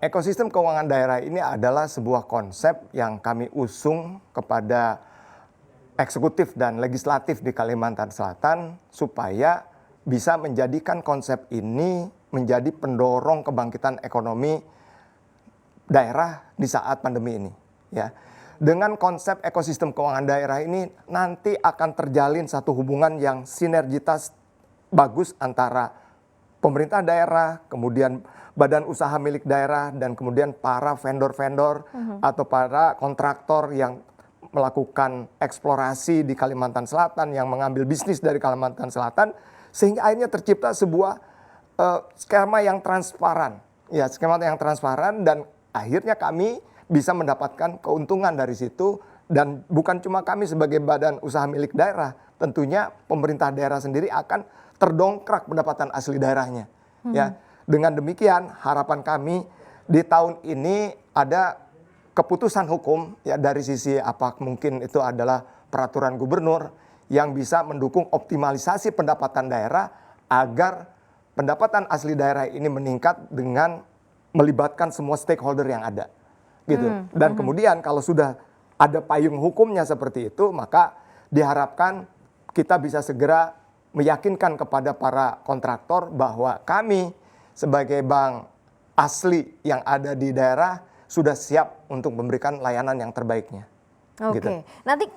ekosistem keuangan daerah ini adalah sebuah konsep yang kami usung kepada eksekutif dan legislatif di Kalimantan Selatan supaya bisa menjadikan konsep ini menjadi pendorong kebangkitan ekonomi daerah di saat pandemi ini. Ya, dengan konsep ekosistem keuangan daerah ini nanti akan terjalin satu hubungan yang sinergitas bagus antara pemerintah daerah, kemudian badan usaha milik daerah, dan kemudian para vendor-vendor atau para kontraktor yang melakukan eksplorasi di Kalimantan Selatan, yang mengambil bisnis dari Kalimantan Selatan, sehingga akhirnya tercipta sebuah skema yang transparan. Ya, skema yang transparan, dan akhirnya kami bisa mendapatkan keuntungan dari situ. Dan bukan cuma kami sebagai badan usaha milik daerah, tentunya pemerintah daerah sendiri akan terdongkrak pendapatan asli daerahnya. Ya, dengan demikian harapan kami di tahun ini ada keputusan hukum ya dari sisi apa mungkin itu adalah peraturan gubernur yang bisa mendukung optimalisasi pendapatan daerah agar pendapatan asli daerah ini meningkat dengan melibatkan semua stakeholder yang ada. Gitu. Dan kemudian kalau sudah ada payung hukumnya seperti itu, maka diharapkan kita bisa segera meyakinkan kepada para kontraktor bahwa kami sebagai bank asli yang ada di daerah sudah siap untuk memberikan layanan yang terbaiknya. Oke, Gitu. nanti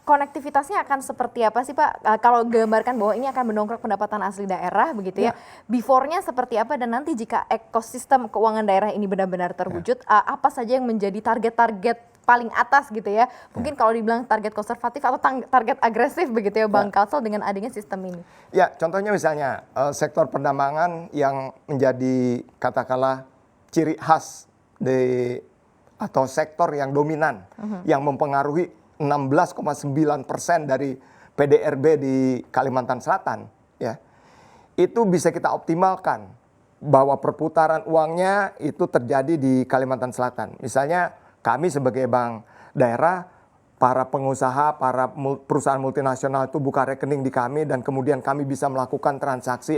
konektivitasnya akan seperti apa sih Pak? Kalau gambarkan bahwa ini akan mendongkrak pendapatan asli daerah begitu ya, before-nya seperti apa, dan nanti jika ekosistem keuangan daerah ini benar-benar terwujud, apa saja yang menjadi target-target paling atas gitu ya? Mungkin kalau dibilang target konservatif atau target agresif begitu ya Bang Kalsel dengan adanya sistem ini. Ya, contohnya misalnya sektor pendambangan yang menjadi katakanlah ciri khas atau sektor yang dominan yang mempengaruhi 16,9% dari PDRB di Kalimantan Selatan, ya, itu bisa kita optimalkan bahwa perputaran uangnya itu terjadi di Kalimantan Selatan. Misalnya kami sebagai bank daerah, para pengusaha, para perusahaan multinasional itu buka rekening di kami, dan kemudian kami bisa melakukan transaksi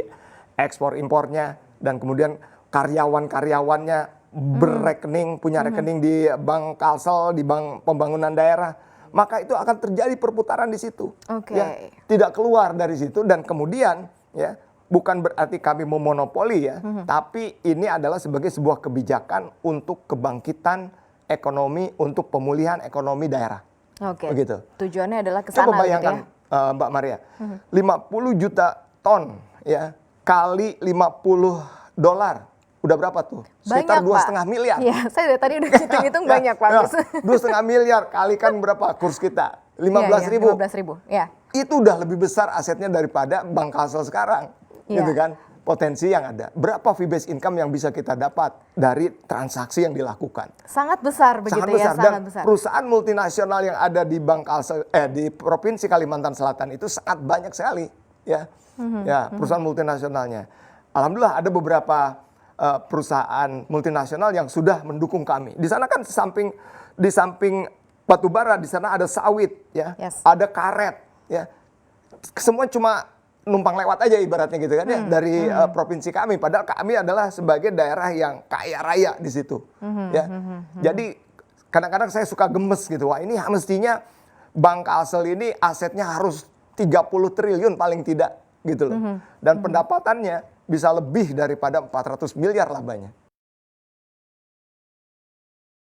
ekspor impornya, dan kemudian karyawan-karyawannya berrekening, punya rekening di Bank Kalsel, di Bank Pembangunan Daerah, maka itu akan terjadi perputaran di situ. Ya, tidak keluar dari situ, dan kemudian ya bukan berarti kami memonopoli ya, tapi ini adalah sebagai sebuah kebijakan untuk kebangkitan ekonomi, untuk pemulihan ekonomi daerah. Begitu. Tujuannya adalah ke sana. Coba bayangkan gitu ya? Mbak Maria, 50 juta ton ya kali $50. Udah berapa tuh? Sekitar 2,5 miliar. Iya, saya dari tadi udah hitung-hitung banyak Pak. 2,5 miliar kalikan berapa kurs kita? 15.000. 15.000. Ya. Itu udah lebih besar asetnya daripada Bank Kalsel sekarang. Gitu kan? Potensi yang ada. Berapa fee based income yang bisa kita dapat dari transaksi yang dilakukan? Sangat besar begitu ya, sangat besar. Perusahaan multinasional yang ada di Bank Kalsel di Provinsi Kalimantan Selatan itu sangat banyak sekali, ya. Ya, perusahaan multinasionalnya. Alhamdulillah ada beberapa perusahaan multinasional yang sudah mendukung kami. Di sana kan di samping batu bara, di sana ada sawit, ya, ada karet, ya. Semua cuma numpang lewat aja ibaratnya gitu kan ya dari provinsi kami. Padahal kami adalah sebagai daerah yang kaya raya di situ, ya. Jadi kadang-kadang saya suka gemes gitu. Wah, ini mestinya Bank Kalsel ini asetnya harus 30 triliun paling tidak gitu loh. Dan pendapatannya bisa lebih daripada 400 miliar labanya.